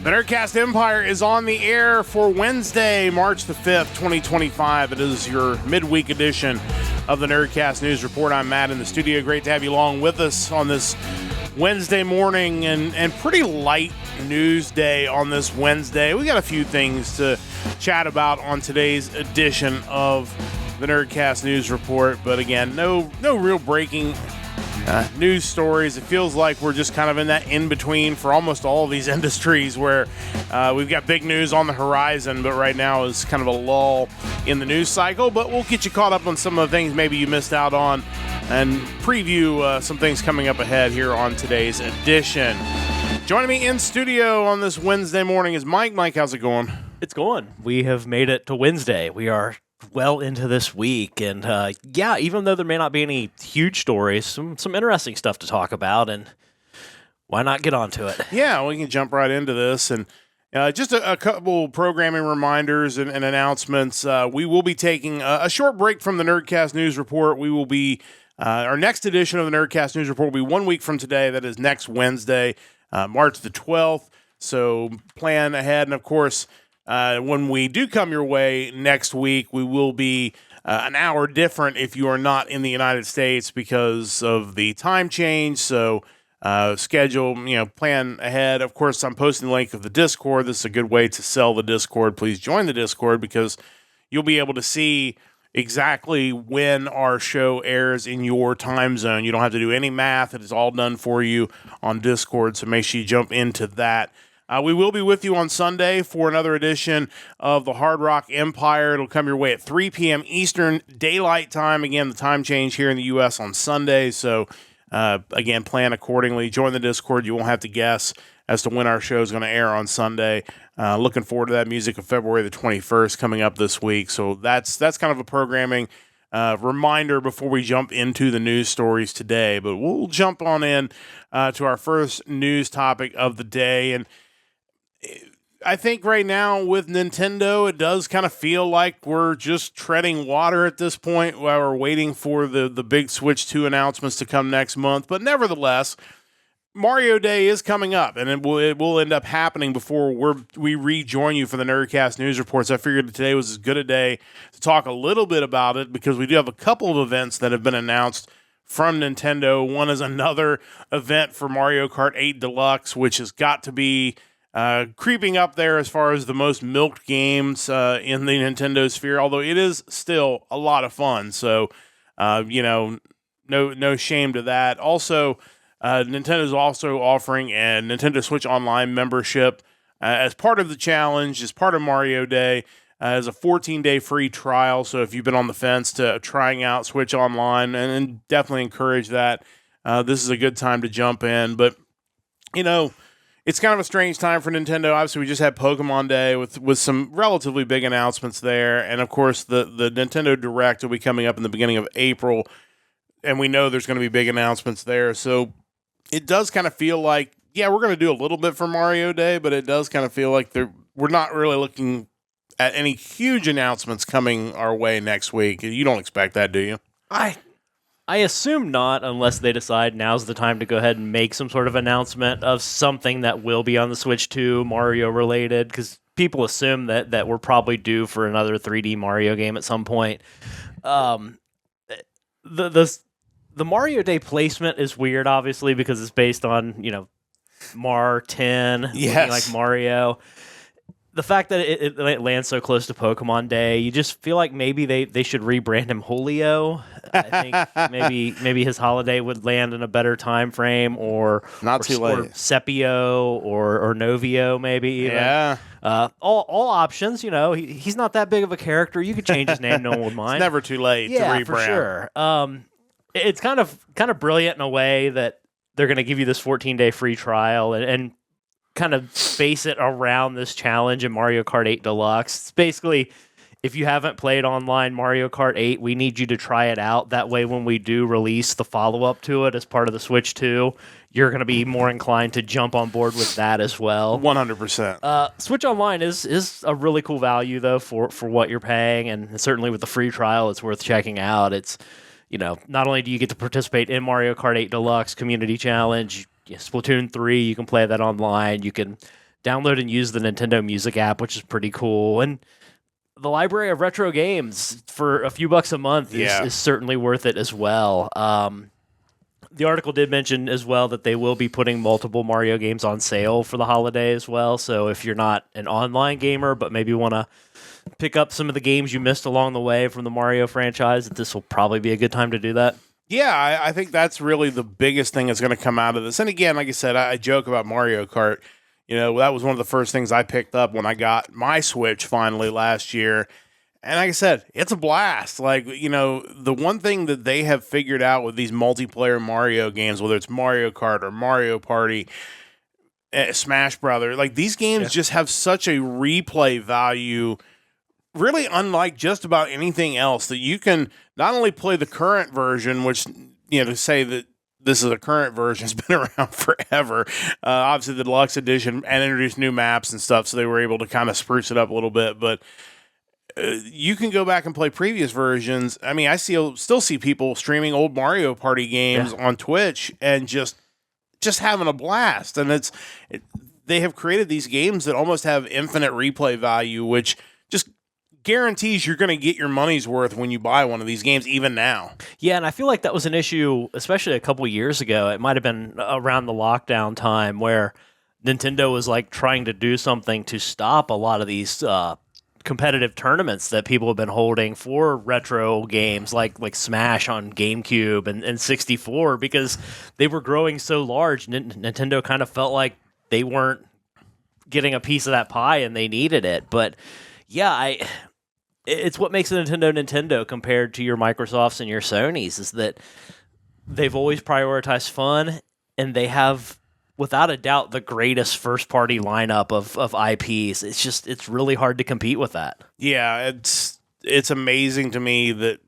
The Nerdcast Empire is on the air for Wednesday, March the 5th, 2025. It is your midweek edition of the Nerdcast News Report. I'm Matt in the studio. Great to have you along with us on this Wednesday morning and pretty light news day on this Wednesday. We got a few things to chat about on today's edition of the Nerdcast News Report. But again, no real breaking news stories. It feels like we're just kind of in that in-between for almost all of these industries where we've got big news on the horizon, but right now is kind of a lull in the news cycle. But we'll get you caught up on some of the things maybe you missed out on and preview some things coming up ahead here on today's edition. Joining me in studio on this Wednesday morning is Mike. Mike, how's it going? It's going. We have made it to Wednesday. We are well into this week, and even though there may not be any huge stories, some interesting stuff to talk about, and why not get onto it? Yeah, we can jump right into this, and just a couple programming reminders and announcements. We will be taking a short break from the Nerdcast News Report. We will be our next edition of the Nerdcast News Report will be 1 week from today. That is next Wednesday, March the 12th. So plan ahead, and of course, when we do come your way next week, we will be an hour different if you are not in the United States because of the time change. So schedule, plan ahead. Of course, I'm posting the link of the Discord. This is a good way to sell the Discord. Please join the Discord because you'll be able to see exactly when our show airs in your time zone. You don't have to do any math. It is all done for you on Discord. So make sure you jump into that. We will be with you on Sunday for another edition of the Hard Rock Empire. It'll come your way at 3 p.m. Eastern Daylight Time. Again, the time change here in the U.S. on Sunday. So, again, plan accordingly. Join the Discord. You won't have to guess as to when our show is going to air on Sunday. Looking forward to that music of February the 21st coming up this week. So that's kind of a programming reminder before we jump into the news stories today. But we'll jump on in to our first news topic of the day. And I think right now with Nintendo, it does kind of feel like we're just treading water at this point while we're waiting for the big Switch 2 announcements to come next month. But nevertheless, Mario Day is coming up, and it will end up happening before we rejoin you for the Nerdcast News Reports. I figured today was as good a day to talk a little bit about it because we do have a couple of events that have been announced from Nintendo. One is another event for Mario Kart 8 Deluxe, which has got to be creeping up there as far as the most milked games in the Nintendo sphere, although it is still a lot of fun. So, no shame to that. Also, Nintendo's also offering a Nintendo Switch Online membership as part of the challenge, as part of Mario Day, as a 14-day free trial. So if you've been on the fence to trying out Switch Online, and definitely encourage that, this is a good time to jump in. But, it's kind of a strange time for Nintendo. Obviously, we just had Pokemon Day with some relatively big announcements there. And, of course, the Nintendo Direct will be coming up in the beginning of April. And we know there's going to be big announcements there. So it does kind of feel like, we're going to do a little bit for Mario Day, but it does kind of feel like we're not really looking at any huge announcements coming our way next week. You don't expect that, do you? I assume not, unless they decide now's the time to go ahead and make some sort of announcement of something that will be on the Switch 2 Mario related, because people assume that we're probably due for another 3D Mario game at some point. The Mario Day placement is weird, obviously, because it's based on, Mar10, looking like Mario. The fact that it lands so close to Pokemon Day, you just feel like maybe they should rebrand him Julio. I think maybe his holiday would land in a better time frame, or too late. Or Sepio or Novio, maybe even. Yeah. All options. He's not that big of a character. You could change his name; no one would mind. It's never too late to rebrand. For sure. It's kind of brilliant in a way that they're going to give you this 14-day free trial and kind of base it around this challenge in Mario Kart 8 Deluxe. It's basically, if you haven't played online Mario Kart 8, we need you to try it out. That way, when we do release the follow-up to it as part of the Switch 2, you're going to be more inclined to jump on board with that as well. 100%. Switch Online is a really cool value, though, for what you're paying, and certainly with the free trial, it's worth checking out. It's, not only do you get to participate in Mario Kart 8 Deluxe Community Challenge, Splatoon 3, you can play that online. You can download and use the Nintendo Music app, which is pretty cool, and the library of retro games for a few bucks a month is certainly worth it as well. The article did mention as well that they will be putting multiple Mario games on sale for the holiday as well. So if you're not an online gamer, but maybe want to pick up some of the games you missed along the way from the Mario franchise, this will probably be a good time to do that. Yeah, I think that's really the biggest thing that's going to come out of this. And again, like I said, I joke about Mario Kart. That was one of the first things I picked up when I got my Switch finally last year. And like I said, it's a blast. Like, the one thing that they have figured out with these multiplayer Mario games, whether it's Mario Kart or Mario Party, Smash Brothers, like these games just have such a replay value, really unlike just about anything else, that you can not only play the current version, which, to say that this is a current version, has been around forever. Obviously, the Deluxe Edition and introduced new maps and stuff, so they were able to kind of spruce it up a little bit. But you can go back and play previous versions. I mean, I still see people streaming old Mario Party games on Twitch and just having a blast. And they have created these games that almost have infinite replay value, which just guarantees you're going to get your money's worth when you buy one of these games, even now. Yeah, and I feel like that was an issue, especially a couple years ago. It might have been around the lockdown time where Nintendo was like trying to do something to stop a lot of these competitive tournaments that people have been holding for retro games like Smash on GameCube and 64, because they were growing so large. Nintendo kind of felt like they weren't getting a piece of that pie and they needed it. But yeah, it's what makes a Nintendo compared to your Microsofts and your Sonys, is that they've always prioritized fun, and they have, without a doubt, the greatest first-party lineup of IPs. It's really hard to compete with that. Yeah, it's amazing to me that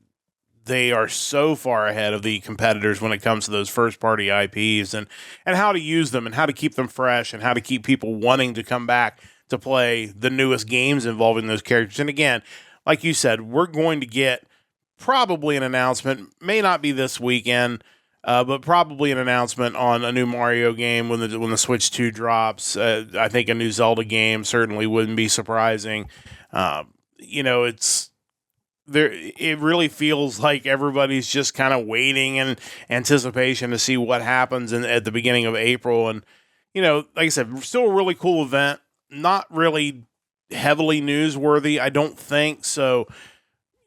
they are so far ahead of the competitors when it comes to those first-party IPs and how to use them and how to keep them fresh and how to keep people wanting to come back to play the newest games involving those characters. And again, like you said, we're going to get probably an announcement, may not be this weekend, but probably an announcement on a new Mario game when the Switch 2 drops. I think a new Zelda game certainly wouldn't be surprising. It really feels like everybody's just kind of waiting in anticipation to see what happens at the beginning of April. And, like I said, still a really cool event. Not really heavily newsworthy, I don't think. So,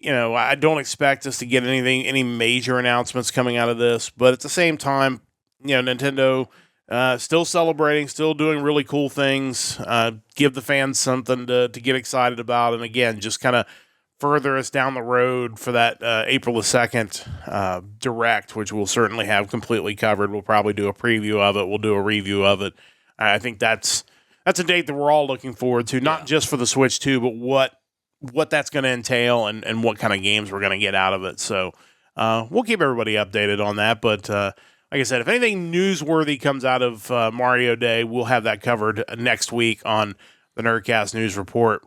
I don't expect us to get any major announcements coming out of this. But at the same time, Nintendo still celebrating, still doing really cool things, give the fans something to get excited about. And again, just kind of further us down the road for that April the 2nd Direct, which we'll certainly have completely covered. We'll probably do a preview of it. We'll do a review of it. I think that's a date that we're all looking forward to, not just for the Switch 2, but what that's going to entail and what kind of games we're going to get out of it. So we'll keep everybody updated on that. But like I said, if anything newsworthy comes out of Mario Day, we'll have that covered next week on the Nerdcast News Report.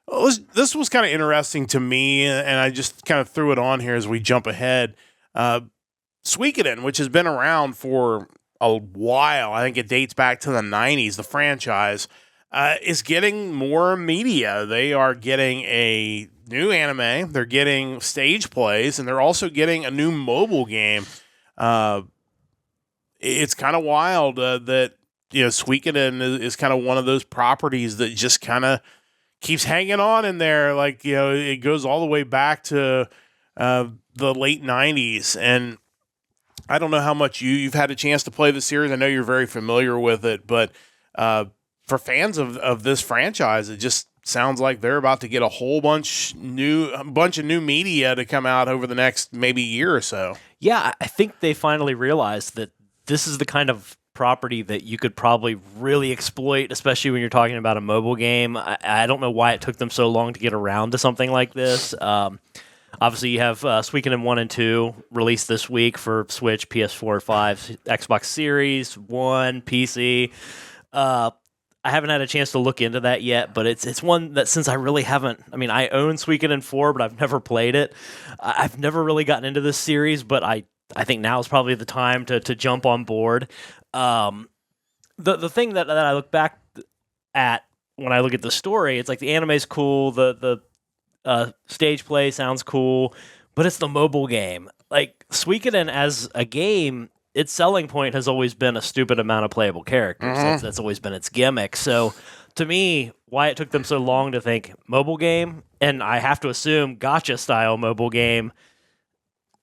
Well, this was kind of interesting to me, and I just kind of threw it on here as we jump ahead. Suikoden, which has been around for a while, I think it dates back to the 90s, the franchise, is getting more media. They are getting a new anime, they're getting stage plays, and they're also getting a new mobile game. It's kind of wild that Suikoden is kind of one of those properties that just kind of keeps hanging on in there. Like, it goes all the way back to the late 90s, and I don't know how much you've had a chance to play the series. I know you're very familiar with it, but for fans of this franchise, it just sounds like they're about to get a whole bunch of new media to come out over the next maybe year or so. Yeah, I think they finally realized that this is the kind of property that you could probably really exploit, especially when you're talking about a mobile game. I don't know why it took them so long to get around to something like this. Obviously, you have Suikoden 1 and 2 released this week for Switch, PS4, 5, Xbox Series, 1, PC. I haven't had a chance to look into that yet, but it's one that since I really haven't... I mean, I own Suikoden 4, but I've never played it. I've never really gotten into this series, but I think now is probably the time to jump on board. The thing that I look back at when I look at the story, it's like the anime's cool, the stage play sounds cool, but it's the mobile game. Like, Suikoden as a game, its selling point has always been a stupid amount of playable characters. That's always been its gimmick. So, to me, why it took them so long to think mobile game, and I have to assume gacha-style mobile game,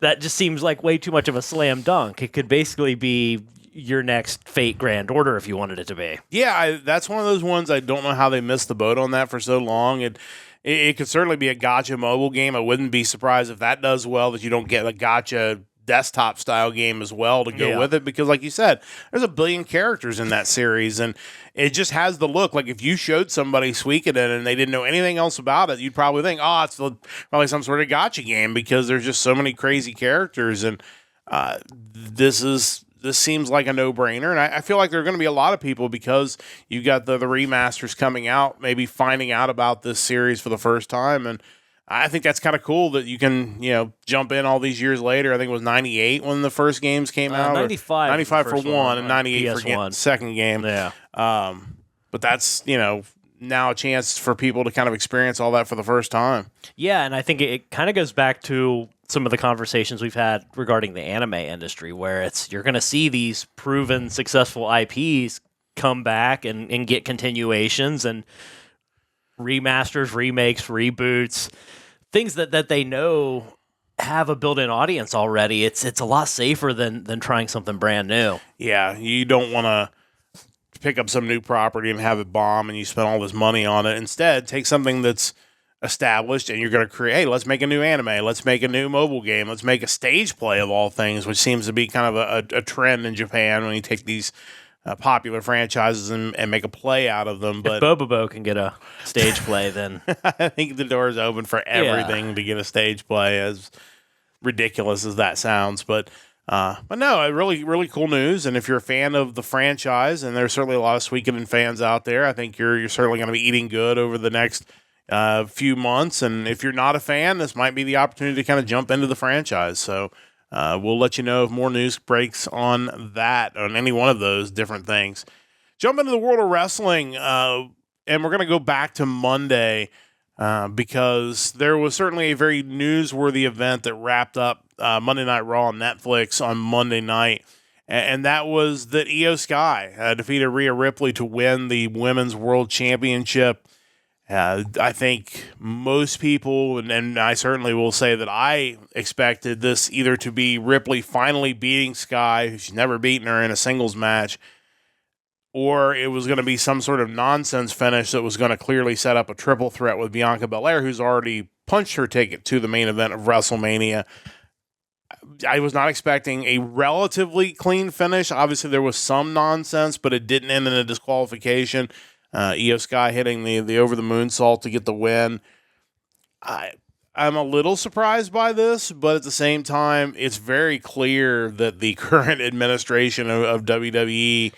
that just seems like way too much of a slam dunk. It could basically be your next Fate Grand Order if you wanted it to be. Yeah, that's one of those ones I don't know how they missed the boat on that for so long. It could certainly be a gacha mobile game. I wouldn't be surprised if that does well, that you don't get a gacha desktop style game as well to go with it, because like you said, there's a billion characters in that series, and it just has the look. Like, if you showed somebody Suikoden and they didn't know anything else about it, you'd probably think, oh, it's probably some sort of gacha game, because there's just so many crazy characters, and this seems like a no-brainer, and I feel like there are going to be a lot of people, because you've got the remasters coming out, maybe finding out about this series for the first time, and I think that's kind of cool that you can, jump in all these years later. I think it was 98 when the first games came out. 95. 95 for one, and 98 PS1. for second game. Yeah. But that's, now a chance for people to kind of experience all that for the first time. Yeah, and I think it kind of goes back to some of the conversations we've had regarding the anime industry, where you're going to see these proven successful IPs come back and get continuations and remasters, remakes, reboots, things that they know have a built-in audience already. It's a lot safer than trying something brand new. Yeah, you don't want to pick up some new property and have it bomb and you spend all this money on it. Instead, take something that's established and you're going to create, hey, let's make a new anime, let's make a new mobile game, let's make a stage play of all things, which seems to be kind of a trend in Japan when you take these popular franchises and make a play out of them. But if Bobobo can get a stage play, then I think the door is open for everything to get a stage play, as ridiculous as that sounds. But no, really, really cool news. And if you're a fan of the franchise, and there's certainly a lot of Suikoden fans out there, I think you're certainly going to be eating good over the next few months. And if you're not a fan, this might be the opportunity to kind of jump into the franchise. So we'll let you know if more news breaks on that, on any one of those different things. Jump into the world of wrestling, and we're going to go back to Monday because there was certainly a very newsworthy event that wrapped up Monday Night Raw on Netflix on Monday night, and that was that Iyo Sky defeated Rhea Ripley to win the Women's World Championship. I think most people, and I certainly will say that I expected this either to be Ripley finally beating Sky, who she's never beaten her in a singles match, or it was going to be some sort of nonsense finish that was going to clearly set up a triple threat with Bianca Belair, who's already punched her ticket to the main event of WrestleMania. I was not expecting a relatively clean finish. Obviously, there was some nonsense, but it didn't end in a disqualification. Iyo Sky hitting the over the moonsault to get the win. I'm a little surprised by this, but at the same time, it's very clear that the current administration of WWE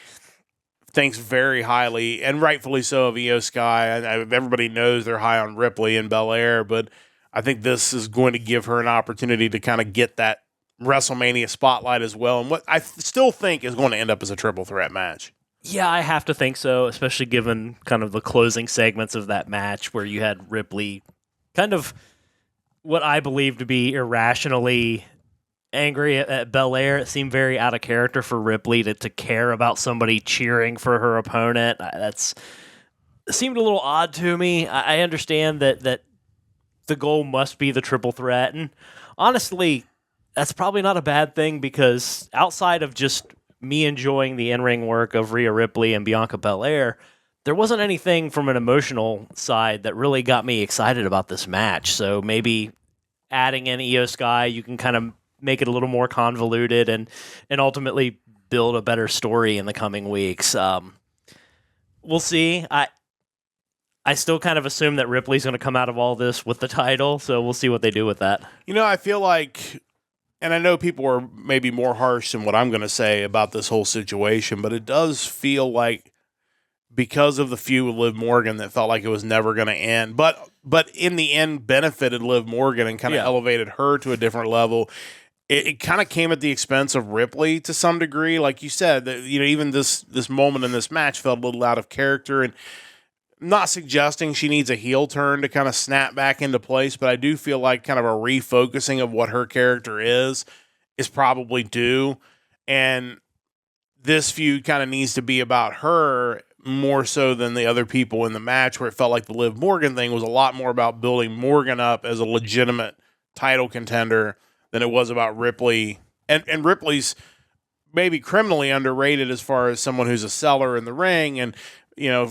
thinks very highly, and rightfully so, of Iyo Sky. Everybody knows they're high on Ripley and Belair, but I think this is going to give her an opportunity to kind of get that WrestleMania spotlight as well, and what I still think is going to end up as a triple threat match. Yeah, I have to think so, especially given kind of the closing segments of that match where you had Ripley kind of what I believe to be irrationally angry at Belair. It seemed very out of character for Ripley to care about somebody cheering for her opponent. It seemed a little odd to me. I understand that the goal must be the triple threat, and honestly, that's probably not a bad thing, because outside of just me enjoying the in-ring work of Rhea Ripley and Bianca Belair, there wasn't anything from an emotional side that really got me excited about this match. So maybe adding in Iyo Sky, you can kind of make it a little more convoluted and ultimately build a better story in the coming weeks. We'll see. I still kind of assume that Ripley's going to come out of all this with the title, so we'll see what they do with that. I feel like, and I know people are maybe more harsh than what I'm going to say about this whole situation, but it does feel like because of the feud with Liv Morgan that felt like it was never going to end, but in the end benefited Liv Morgan and kind of elevated her to a different level. It kind of came at the expense of Ripley to some degree. Like you said, that, even this moment in this match felt a little out of character, and I'm not suggesting she needs a heel turn to kind of snap back into place, but I do feel like kind of a refocusing of what her character is probably due. And this feud kind of needs to be about her more so than the other people in the match, where it felt like the Liv Morgan thing was a lot more about building Morgan up as a legitimate title contender than it was about Ripley. And Ripley's maybe criminally underrated as far as someone who's a seller in the ring. And,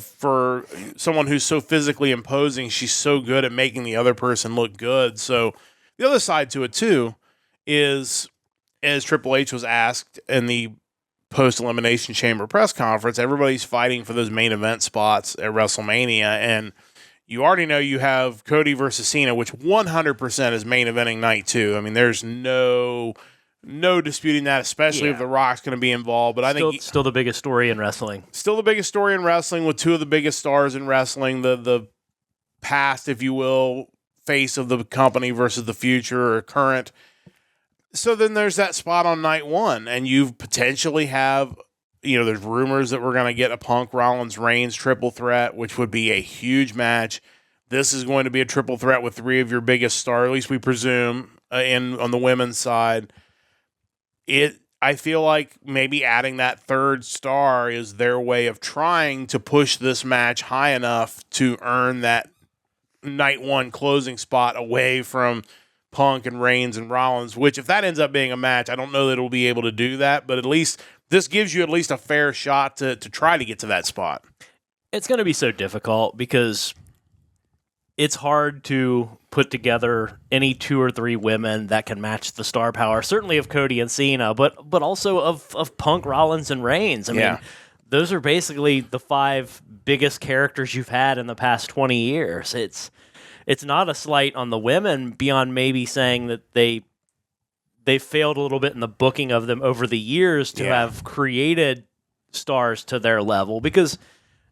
for someone who's so physically imposing, she's so good at making the other person look good. So the other side to it too is, as Triple H was asked in the post-Elimination Chamber press conference, everybody's fighting for those main event spots at WrestleMania, and you already know you have Cody versus Cena, which 100% is main eventing night 2. I mean, there's no disputing that, especially if The Rock's going to be involved. But I think still the biggest story in wrestling. Still the biggest story in wrestling, with two of the biggest stars in wrestling, the past, if you will, face of the company versus the future or current. So then there's that spot on night 1, and you potentially have, there's rumors that we're going to get a Punk Rollins Reigns triple threat, which would be a huge match. This is going to be a triple threat with 3 of your biggest stars, at least we presume, on the women's side. I feel like maybe adding that third star is their way of trying to push this match high enough to earn that night 1 closing spot away from Punk and Reigns and Rollins, which if that ends up being a match, I don't know that it'll be able to do that, but at least this gives you at least a fair shot to try to get to that spot. It's going to be so difficult because it's hard to put together any 2 or 3 women that can match the star power, certainly of Cody and Cena, but also of Punk, Rollins, and Reigns. I mean, those are basically the 5 biggest characters you've had in the past 20 years. It's not a slight on the women beyond maybe saying that they failed a little bit in the booking of them over the years to have created stars to their level, because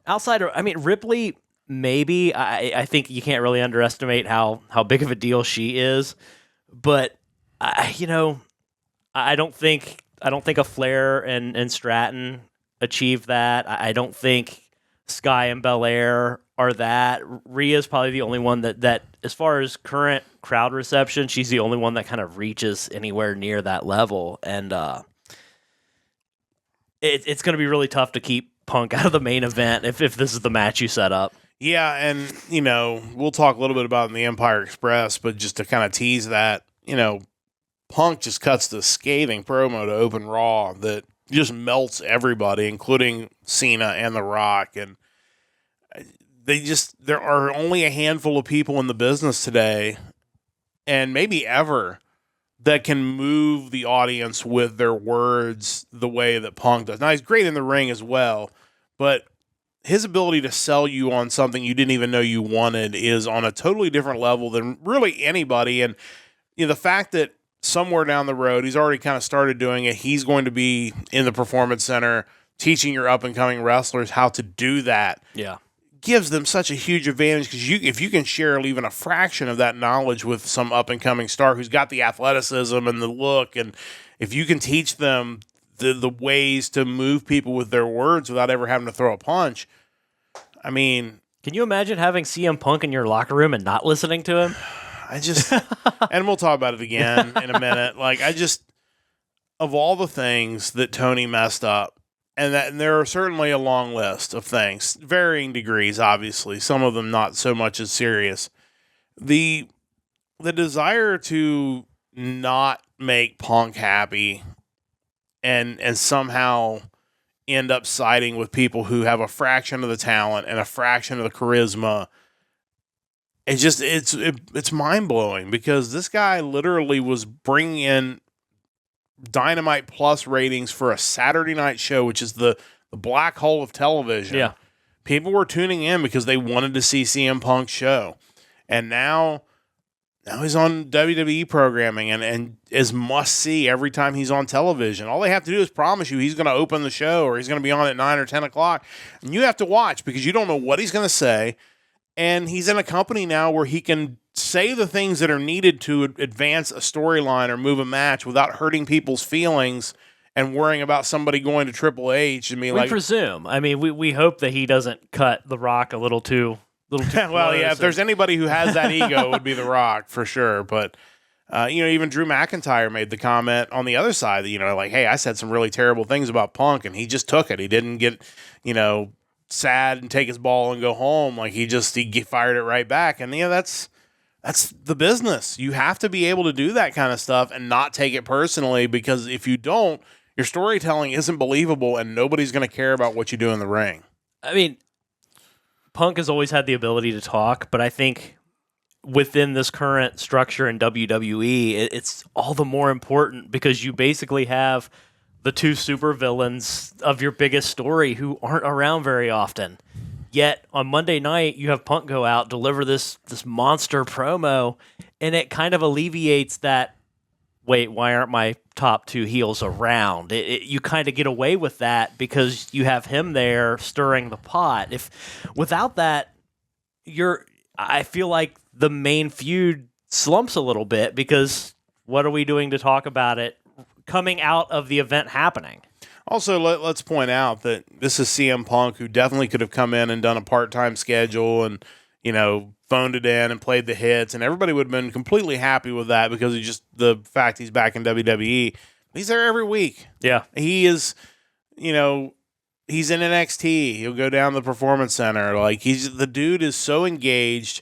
outside of, Ripley, maybe, I think you can't really underestimate how big of a deal she is, but I don't think a Flair and Stratton achieved that. I don't think Sky and Belair are that. Rhea's probably the only one that as far as current crowd reception, she's the only one that kind of reaches anywhere near that level, and it's going to be really tough to keep Punk out of the main event if this is the match you set up. Yeah, and, we'll talk a little bit about it in the Empire Express, but just to kind of tease that, Punk just cuts the scathing promo to open Raw that just everybody, including Cena and The Rock, and there are only a handful of people in the business today, and maybe ever, that can move the audience with their words the way that Punk does. Now, he's great in the ring as well, but his ability to sell you on something you didn't even know you wanted is on a totally different level than really anybody. And the fact that somewhere down the road, he's already kind of started doing it, he's going to be in the Performance Center teaching your up-and-coming wrestlers how to do that. Yeah. Gives them such a huge advantage, because if you can share even a fraction of that knowledge with some up-and-coming star who's got the athleticism and the look, and if you can teach them the ways to move people with their words without ever having to throw a punch. I mean, can you imagine having CM Punk in your locker room and not listening to him? And we'll talk about it again in a minute. Of all the things that Tony messed up, and there are certainly a long list of things, varying degrees, obviously, some of them not so much as serious. The desire to not make Punk happy and somehow end up siding with people who have a fraction of the talent and a fraction of the charisma. It's mind blowing, because this guy literally was bringing in Dynamite Plus ratings for a Saturday night show, which is the black hole of television. Yeah. People were tuning in because they wanted to see CM Punk's show. And now he's on WWE programming and is must-see every time he's on television. All they have to do is promise you he's going to open the show or he's going to be on at 9 or 10 o'clock. And you have to watch because you don't know what he's going to say. And he's in a company now where he can say the things that are needed to advance a storyline or move a match without hurting people's feelings and worrying about somebody going to Triple H and being we presume. I mean, we hope that he doesn't cut The Rock a little too well, yeah, if there's anybody who has that ego, it would be The Rock for sure. But, even Drew McIntyre made the comment on the other side that, like, hey, I said some really terrible things about Punk and he just took it. He didn't get, sad and take his ball and go home. Like he fired it right back. And, that's the business. You have to be able to do that kind of stuff and not take it personally, because if you don't, your storytelling isn't believable and nobody's going to care about what you do in the ring. I mean, Punk has always had the ability to talk, but I think within this current structure in WWE, it's all the more important because you basically have the two supervillains of your biggest story who aren't around very often. Yet on Monday night, you have Punk go out, deliver this monster promo, and it kind of alleviates that, wait, why aren't my top two heels around? You kind of get away with that because you have him there stirring the pot. Without that, I feel like the main feud slumps a little bit because what are we doing to talk about it coming out of the event happening? Also, let's point out that this is CM Punk, who definitely could have come in and done a part-time schedule and, phoned it in and played the hits, and everybody would have been completely happy with that because of just the fact he's back in WWE. He's there every week. Yeah. He is, he's in NXT. He'll go down to the Performance Center. Like, the dude is so engaged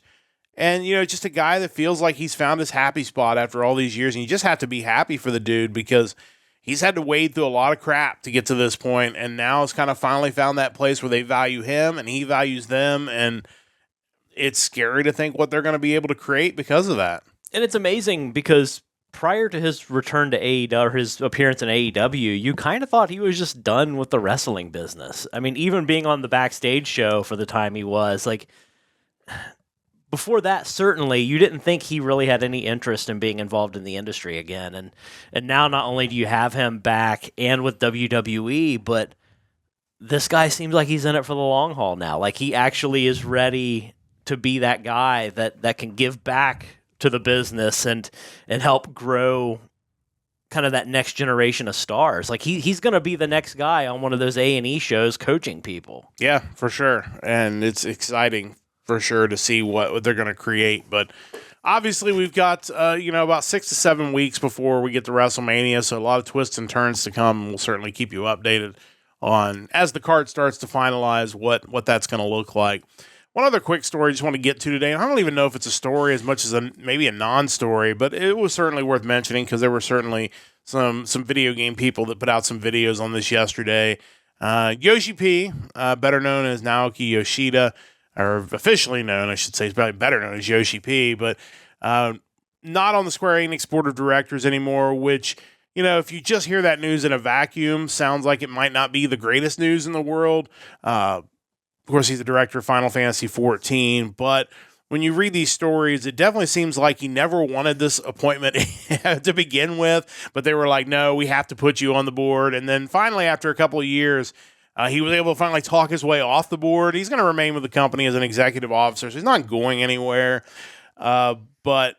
and, just a guy that feels like he's found his happy spot after all these years, and you just have to be happy for the dude because he's had to wade through a lot of crap to get to this point, and now has kind of finally found that place where they value him and he values them, and it's scary to think what they're going to be able to create because of that. And it's amazing because prior to his return to AEW, or his appearance in AEW, you kind of thought he was just done with the wrestling business. I mean, even being on the backstage show for the time he was, like, before that, certainly, you didn't think he really had any interest in being involved in the industry again. And now not only do you have him back and with WWE, but this guy seems like he's in it for the long haul now. Like, he actually is ready to be that guy that can give back to the business and help grow kind of that next generation of stars. Like he's going to be the next guy on one of those A&E shows coaching people. Yeah, for sure. And it's exciting for sure to see what they're going to create. But obviously we've got, about 6 to 7 weeks before we get to WrestleMania. So a lot of twists and turns to come. We'll certainly keep you updated on as the card starts to finalize what that's going to look like. One other quick story I just want to get to today, and I don't even know if it's a story as much as maybe a non-story, but it was certainly worth mentioning because there were certainly some video game people that put out some videos on this yesterday. Yoshi-P, better known as Naoki Yoshida, or officially known, I should say, he's probably better known as Yoshi-P, but not on the Square Enix board of directors anymore, which, if you just hear that news in a vacuum, sounds like it might not be the greatest news in the world. Of course, he's the director of Final Fantasy XIV, but when you read these stories, it definitely seems like he never wanted this appointment to begin with, but they were like, no, we have to put you on the board. And then finally, after a couple of years, he was able to finally talk his way off the board. He's going to remain with the company as an executive officer, so he's not going anywhere. But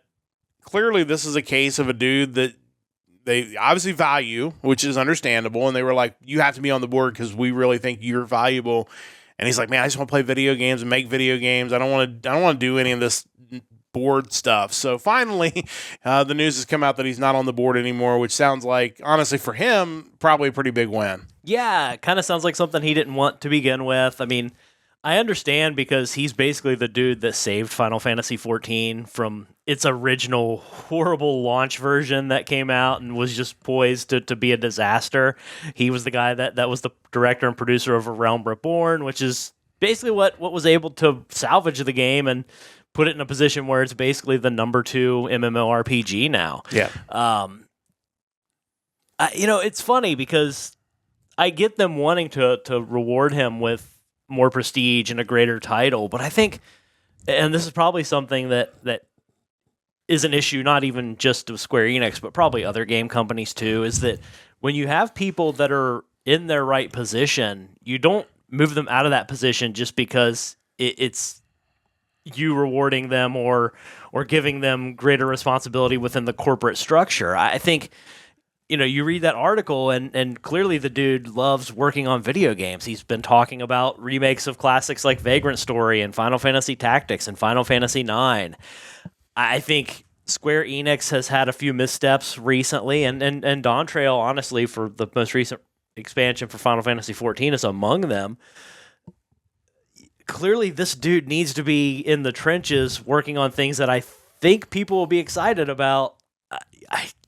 clearly, this is a case of a dude that they obviously value, which is understandable, and they were like, you have to be on the board because we really think you're valuable. And he's like, man, I just want to play video games and make video games. I don't want to do any of this board stuff. So finally, the news has come out that he's not on the board anymore, which sounds like, honestly, for him, probably a pretty big win. Yeah, it kind of sounds like something he didn't want to begin with. I mean, I understand because he's basically the dude that saved Final Fantasy XIV from its original horrible launch version that came out and was just poised to be a disaster. He was the guy that was the director and producer of A Realm Reborn, which is basically what was able to salvage the game and put it in a position where it's basically the number 2 MMORPG now. Yeah. It's funny because I get them wanting to reward him with more prestige and a greater title, but I think, and this is probably something that is an issue not even just of Square Enix, but probably other game companies too, is that when you have people that are in their right position, you don't move them out of that position just because it's you rewarding them or giving them greater responsibility within the corporate structure. I think, you read that article and clearly the dude loves working on video games. He's been talking about remakes of classics like Vagrant Story and Final Fantasy Tactics and Final Fantasy IX. I think Square Enix has had a few missteps recently, and Dawn Trail, honestly, for the most recent expansion for Final Fantasy XIV is among them. Clearly, this dude needs to be in the trenches working on things that I think people will be excited about.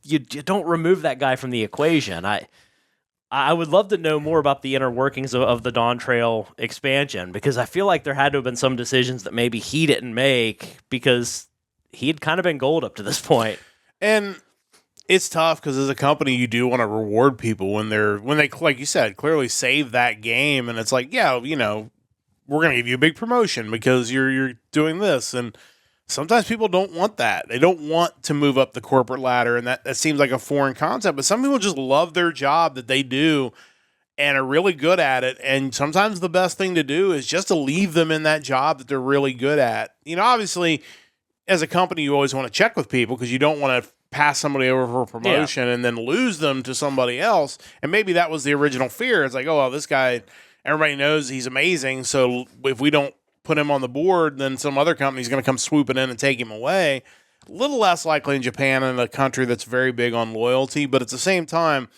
You don't remove that guy from the equation. I would love to know more about the inner workings of the Dawn Trail expansion, because I feel like there had to have been some decisions that maybe he didn't make because he had kind of been gold up to this point. And it's tough because as a company, you do want to reward people when they, like you said, clearly save that game. And it's like, yeah, we're going to give you a big promotion because you're doing this. And sometimes people don't want that. They don't want to move up the corporate ladder. And that seems like a foreign concept. But some people just love their job that they do and are really good at it. And sometimes the best thing to do is just to leave them in that job that they're really good at. Obviously, as a company, you always want to check with people because you don't want to pass somebody over for a promotion and then lose them to somebody else. And maybe that was the original fear. It's like, oh, well, this guy, everybody knows he's amazing. So if we don't put him on the board, then some other company's going to come swooping in and take him away. A little less likely in Japan, in a country that's very big on loyalty, but at the same time,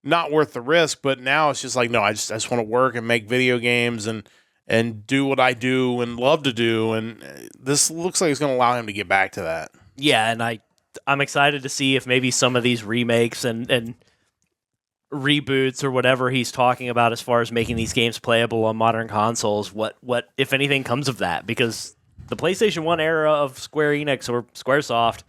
not worth the risk. But now it's just like, no, I just want to work and make video games and do what I do and love to do. And this looks like it's going to allow him to get back to that. Yeah, and I'm excited to see if maybe some of these remakes and reboots or whatever he's talking about as far as making these games playable on modern consoles, what if anything comes of that, because the PlayStation 1 era of Square Enix or Squaresoft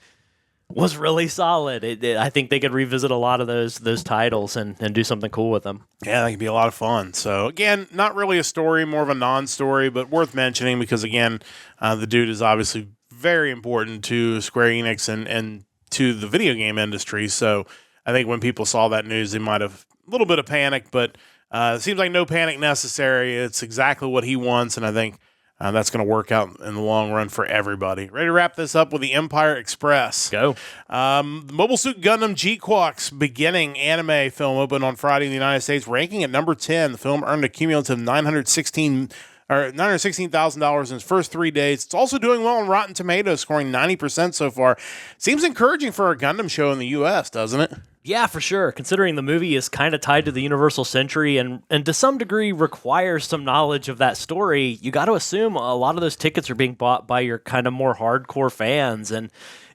was really solid. I think they could revisit a lot of those titles and do something cool with them. Yeah, that could be a lot of fun. So again, not really a story, more of a non-story, but worth mentioning because again, the dude is obviously very important to Square Enix and to the video game industry. So I think when people saw that news, they might have a little bit of panic, but it seems like no panic necessary. It's exactly what he wants, and I think that's going to work out in the long run for everybody. Ready to wrap this up with the Empire Express. Go. Mobile Suit Gundam G-Quack's beginning anime film opened on Friday in the United States, ranking at number 10. The film earned a cumulative $916,000 in its first 3 days. It's also doing well on Rotten Tomatoes, scoring 90% so far. Seems encouraging for a Gundam show in the U.S., doesn't it? Yeah, for sure. Considering the movie is kind of tied to the Universal Century and to some degree requires some knowledge of that story, you got to assume a lot of those tickets are being bought by your kind of more hardcore fans. And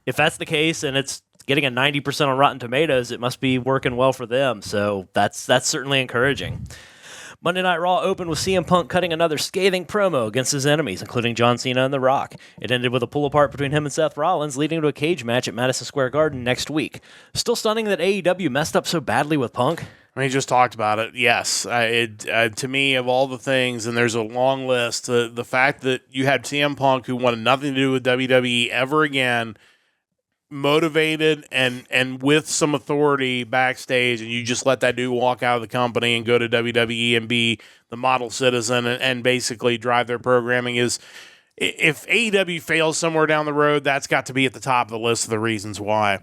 if that's the case and it's getting a 90% on Rotten Tomatoes, it must be working well for them. So that's certainly encouraging. Monday Night Raw opened with CM Punk cutting another scathing promo against his enemies, including John Cena and The Rock. It ended with a pull-apart between him and Seth Rollins, leading to a cage match at Madison Square Garden next week. Still stunning that AEW messed up so badly with Punk. I mean, you just talked about it. Yes. To me, of all the things, and there's a long list, the fact that you had CM Punk, who wanted nothing to do with WWE ever again, motivated and with some authority backstage, and you just let that dude walk out of the company and go to WWE and be the model citizen and basically drive their programming is, if AEW fails somewhere down the road, that's got to be at the top of the list of the reasons why.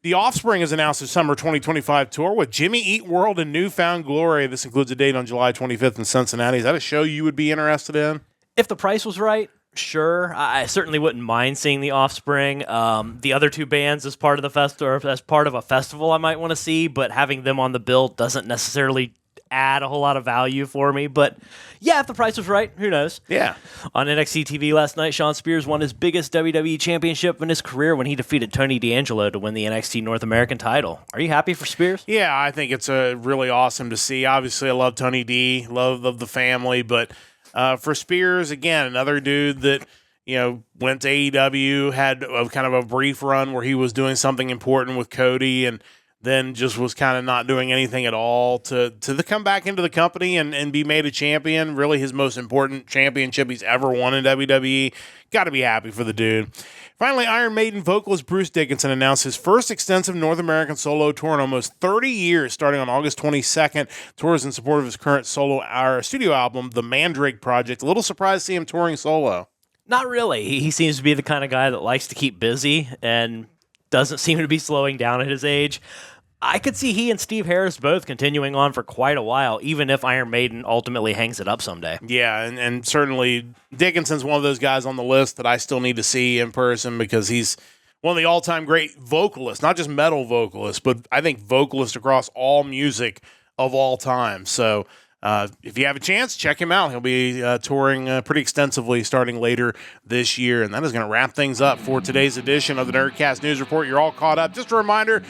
The Offspring has announced a summer 2025 tour with Jimmy Eat World and Newfound Glory. This includes a date on July 25th in Cincinnati. Is that a show you would be interested in? If the price was right, sure. I certainly wouldn't mind seeing The Offspring. The other two bands as part of the festival, or as part of a festival, I might want to see, but having them on the bill doesn't necessarily add a whole lot of value for me. But yeah, if the price was right, who knows? Yeah. On NXT TV last night, Shawn Spears won his biggest WWE championship in his career when he defeated Tony D'Angelo to win the NXT North American title. Are you happy for Spears? Yeah, I think it's really awesome to see. Obviously, I love Tony D, love the family, but for Spears, again, another dude that went to AEW, had kind of a brief run where he was doing something important with Cody, and then just was kind of not doing anything at all to come back into the company and be made a champion. Really his most important championship he's ever won in WWE. Got to be happy for the dude. Finally, Iron Maiden vocalist Bruce Dickinson announced his first extensive North American solo tour in almost 30 years, starting on August 22nd. Tours in support of his current studio album, The Mandrake Project. A little surprised to see him touring solo. Not really. He seems to be the kind of guy that likes to keep busy and doesn't seem to be slowing down at his age. I could see he and Steve Harris both continuing on for quite a while, even if Iron Maiden ultimately hangs it up someday. Yeah, and certainly Dickinson's one of those guys on the list that I still need to see in person because he's one of the all-time great vocalists, not just metal vocalists, but I think vocalists across all music of all time. So if you have a chance, check him out. He'll be touring pretty extensively starting later this year. And that is going to wrap things up for today's edition of the Nerdcast News Report. You're all caught up. Just a reminder,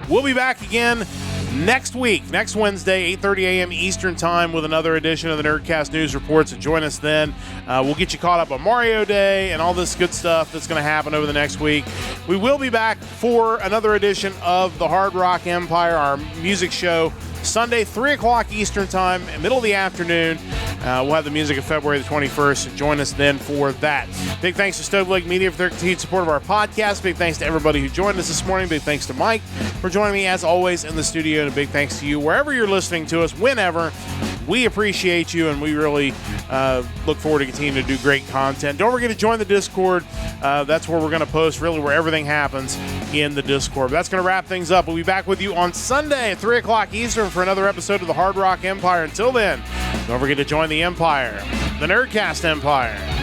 we'll be back again next week, next Wednesday, 8:30 a.m. Eastern Time with another edition of the Nerdcast News Report. So join us then. We'll get you caught up on Mario Day and all this good stuff that's going to happen over the next week. We will be back for another edition of the Hard Rock Empire, our music show, Sunday, 3 o'clock Eastern Time, middle of the afternoon. We'll have the music of February the 21st. So join us then for that. Big thanks to Stove Lake Media for their continued support of our podcast. Big thanks to everybody who joined us this morning. Big thanks to Mike for joining me, as always, in the studio. And a big thanks to you, wherever you're listening to us, whenever. We appreciate you, and we really look forward to continuing to do great content. Don't forget to join the Discord. That's where we're going to post, really, where everything happens in the Discord. But that's going to wrap things up. We'll be back with you on Sunday at 3 o'clock Eastern for another episode of the Hard Rock Empire. Until then, don't forget to join the Empire, the Nerdcast Empire.